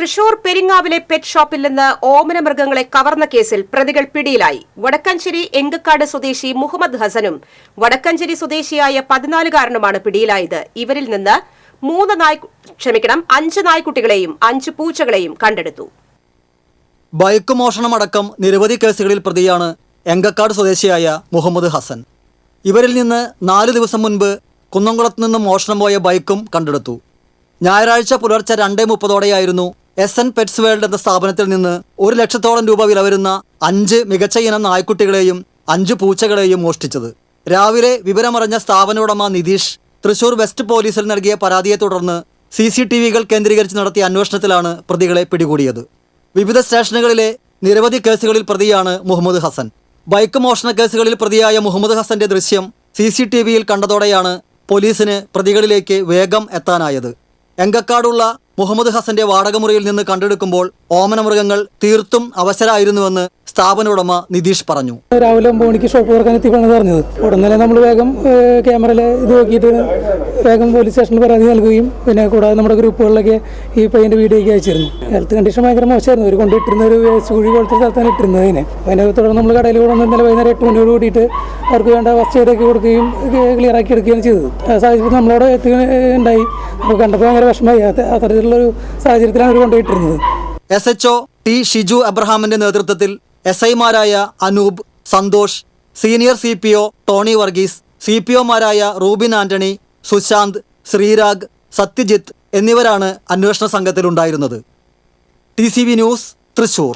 Thrissur പെരിങ്ങാവിലെ pet ഷോപ്പിൽ നിന്ന് ഓമന മൃഗങ്ങളെ കവർന്ന കേസിൽ പ്രതികൾ പിടിയിലായി. വടക്കഞ്ചേരി എങ്കക്കാട് സ്വദേശി മുഹമ്മദ് ഹസനും വടക്കഞ്ചേരി സ്വദേശിയായ 14-കാരനുമാണ് പിടിയിലായത്. ഇവരിൽ നിന്ന് 5 നായ്ക്കുട്ടികളെയും 5 പൂച്ചകളെയും കണ്ടെടുത്തു. ബൈക്ക് മോഷണമടക്കം നിരവധി കേസുകളിൽ പ്രതിയാണ് എങ്കക്കാട് സ്വദേശിയായ മുഹമ്മദ് ഹസൻ. ഇവരിൽ നിന്ന് 4 ദിവസം മുൻപ് കുന്നംകുളത്ത് നിന്നും മോഷണം പോയ ബൈക്കും കണ്ടെടുത്തു. ഞായറാഴ്ച പുലർച്ചെ 2:30 SN പെറ്റ്സ് വേൾഡ് എന്ന സ്ഥാപനത്തിൽ നിന്ന് 1 ലക്ഷത്തോളം രൂപ വില വരുന്ന 5 മികച്ച ഇനം നായ്ക്കുട്ടികളെയും 5 പൂച്ചകളെയും മോഷ്ടിച്ചത്. രാവിലെ വിവരമറിഞ്ഞ സ്ഥാപന ഉടമ നിതീഷ് തൃശൂർ വെസ്റ്റ് പോലീസിൽ നൽകിയ പരാതിയെ തുടർന്ന് CCTVകൾ കേന്ദ്രീകരിച്ച് നടത്തിയ അന്വേഷണത്തിലാണ് പ്രതികളെ പിടികൂടിയത്. വിവിധ സ്റ്റേഷനുകളിലെ നിരവധി കേസുകളിൽ പ്രതിയാണ് മുഹമ്മദ് ഹസൻ. ബൈക്ക് മോഷണ കേസുകളിൽ പ്രതിയായ മുഹമ്മദ് ഹസന്റെ ദൃശ്യം CCTVയിൽ കണ്ടതോടെയാണ് പോലീസിന് പ്രതികളിലേക്ക് വേഗം എത്താനായത്. എങ്കക്കാടുള്ള മുഹമ്മദ് ഹസന്റെ വാടകമുറിയിൽ നിന്ന് കണ്ടെടുക്കുമ്പോൾ ഓമനമൃഗങ്ങൾ തീർത്തും അവശരായിരുന്നുവെന്ന് സ്ഥാപന ഉടമ നിതീഷ് പറഞ്ഞു. രാവിലെ 9 മണിക്ക് ഷോപ്പ് തുറക്കാൻ എത്തിയാണ് പറഞ്ഞത്. ഉടനെ നമ്മൾ വേഗം ക്യാമറയിൽ ഇത് നോക്കിയിട്ട് വേഗം പോലീസ് സ്റ്റേഷനിൽ പരാതി നൽകുകയും പിന്നെ കൂടാതെ നമ്മുടെ ഗ്രൂപ്പുകളിലൊക്കെ ഈ പയ്യൻ്റെ വീഡിയോ ഒക്കെ അയച്ചിരുന്നു. ഹെൽത്ത് കണ്ടീഷൻ ഭയങ്കര മോശമായിരുന്നു. ഒരു കൊണ്ടിട്ടിരുന്ന ഒരു വേസ്റ്റ് കുഴി പോലത്തെ സ്ഥലത്താണ് ഇട്ടിരുന്നതിനെ. അതിനെ തുടർന്ന് നമ്മൾ കടയിൽ കൂടെ ഇന്നലെ വൈകുന്നേരം 8 മണിയോട് കൂടിയിട്ട് അവർക്ക് വേണ്ട ഫസ്റ്റ് എയ്ഡൊക്കെ കൊടുക്കുകയും ക്ലിയർ ആക്കി എടുക്കുകയാണ് ചെയ്തത്. ആ സാഹചര്യത്തിൽ നമ്മളോട് എത്തുകയുണ്ടായി. അപ്പോൾ കണ്ടപ്പോൾ ഭയങ്കര വിഷമമായി. അത്തരത്തിലുള്ളൊരു സാഹചര്യത്തിലാണ് അവർ കൊണ്ടുപോയിട്ടിരുന്നത്. SHO T ഷിജു അബ്രഹാമിന്റെ നേതൃത്വത്തിൽ SIമാരായ അനൂപ്, സന്തോഷ്, സീനിയർ CPO ടോണി വർഗീസ്, CPOമാരായ റൂബിൻ ആന്റണി, സുശാന്ത്, ശ്രീരാഗ്, സത്യജിത്ത് എന്നിവരാണ് അന്വേഷണ സംഘത്തിലുണ്ടായിരുന്നത്. TCV news, Thrissur.